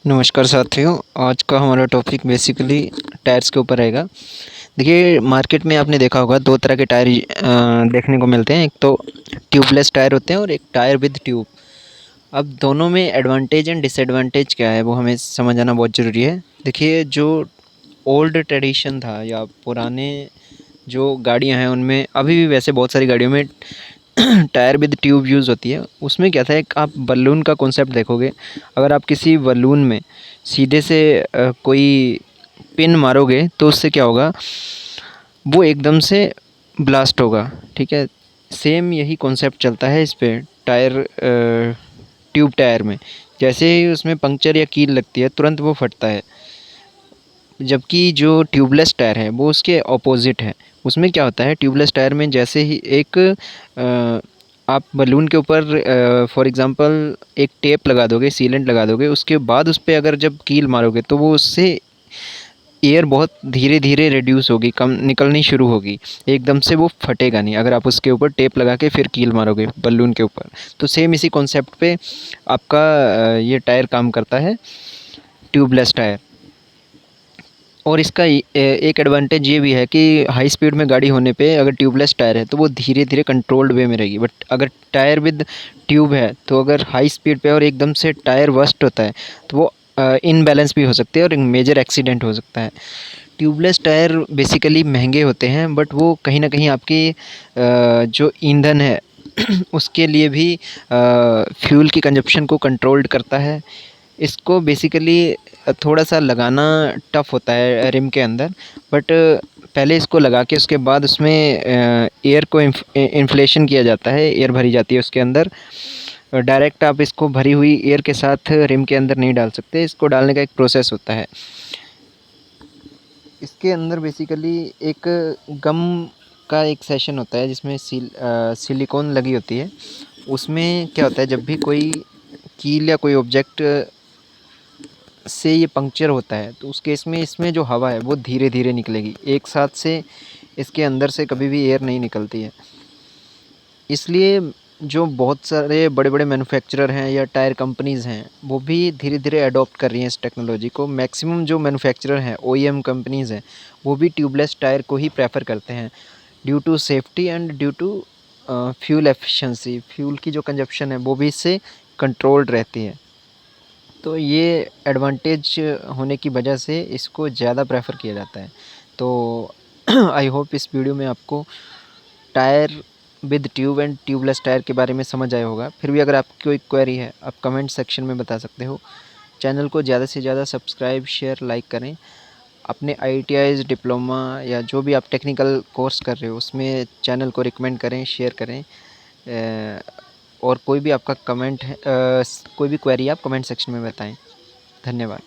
नमस्कार साथियों। आज का हमारा टॉपिक बेसिकली टायर्स के ऊपर रहेगा। देखिए, मार्केट में आपने देखा होगा दो तरह के टायर देखने को मिलते हैं। एक तो ट्यूबलेस टायर होते हैं और एक टायर विद ट्यूब। अब दोनों में एडवांटेज एंड डिसएडवांटेज क्या है वो हमें समझ आना बहुत ज़रूरी है। देखिए, जो ओल्ड ट्रेडिशन था या पुराने जो गाड़ियां हैं उनमें अभी भी वैसे बहुत सारी गाड़ियों में टायर विद ट्यूब यूज़ होती है। उसमें क्या था, एक आप बलून का कॉन्सेप्ट देखोगे। अगर आप किसी बलून में सीधे से कोई पिन मारोगे तो उससे क्या होगा, वो एकदम से ब्लास्ट होगा। ठीक है, सेम यही कॉन्सेप्ट चलता है इस पे टायर ट्यूब टायर में। जैसे ही उसमें पंक्चर या कील लगती है तुरंत वो फटता है। जबकि जो ट्यूबलेस टायर है वो उसके ऑपोजिट है। उसमें क्या होता है, ट्यूबलेस टायर में जैसे ही एक आप बलून के ऊपर फॉर एग्ज़ाम्पल एक टेप लगा दोगे, सीलेंट लगा दोगे, उसके बाद उस पे अगर जब कील मारोगे तो वो उससे एयर बहुत धीरे धीरे रिड्यूस होगी, कम निकलनी शुरू होगी। एकदम से वो फटेगा नहीं अगर आप उसके ऊपर टेप लगा के फिर कील मारोगे बलून के ऊपर। तो सेम इसी कॉन्सेप्ट पे आपका ये टायर काम करता है, ट्यूबलेस टायर। और इसका एक एडवांटेज ये भी है कि हाई स्पीड में गाड़ी होने पे अगर ट्यूबलेस टायर है तो वो धीरे धीरे कंट्रोल्ड वे में रहेगी। बट अगर टायर विद ट्यूब है तो अगर हाई स्पीड पे और एकदम से टायर बस्ट होता है तो वो इनबैलेंस भी हो सकते हैं और एक मेजर एक्सीडेंट हो सकता है। ट्यूबलेस टायर बेसिकली महंगे होते हैं, बट वो कहीं ना कहीं आपकी जो ईंधन है उसके लिए भी फ्यूल की कंजप्शन को कंट्रोल्ड करता है। इसको बेसिकली थोड़ा-सा लगाना टफ़ होता है रिम के अंदर। बट पहले इसको लगा के उसके बाद उसमें एयर को इन्फ्लेशन किया जाता है, एयर भरी जाती है उसके अंदर। डायरेक्ट आप इसको भरी हुई एयर के साथ रिम के अंदर नहीं डाल सकते, इसको डालने का एक प्रोसेस होता है। इसके अंदर बेसिकली एक गम का एक सेशन होता है जिसमें सिलिकॉन लगी होती है। उसमें क्या होता है, जब भी कोई कील या कोई ऑब्जेक्ट से ये पंक्चर होता है तो उस केस में इसमें जो हवा है वो धीरे धीरे निकलेगी, एक साथ से इसके अंदर से कभी भी एयर नहीं निकलती है। इसलिए जो बहुत सारे बड़े बड़े मैन्युफैक्चरर हैं या टायर कंपनीज़ हैं वो भी धीरे धीरे अडॉप्ट कर रही हैं इस टेक्नोलॉजी को। मैक्सिमम जो मैन्युफैक्चरर हैं, ओईएम कंपनीज़ हैं, वो भी ट्यूबलेस टायर को ही प्रेफर करते हैं due to safety and due to fuel efficiency. Fuel की जो कंजप्शन है वो भी इससे कंट्रोल्ड रहती है। तो ये एडवांटेज होने की वजह से इसको ज़्यादा प्रेफर किया जाता है। तो आई होप इस वीडियो में आपको tyre with tube and tubeless tyre के बारे में समझ आया होगा। फिर भी अगर आपकी कोई क्वेरी है आप कमेंट सेक्शन में बता सकते हो। चैनल को ज़्यादा से ज़्यादा सब्सक्राइब, शेयर, लाइक करें। अपने आईटीआईज़, डिप्लोमा या जो भी आप टेक्निकल कोर्स कर रहे हो उसमें चैनल को रिकमेंड करें, शेयर करें। और कोई भी आपका कमेंट है, कोई भी क्वेरी आप कमेंट सेक्शन में बताएं। धन्यवाद।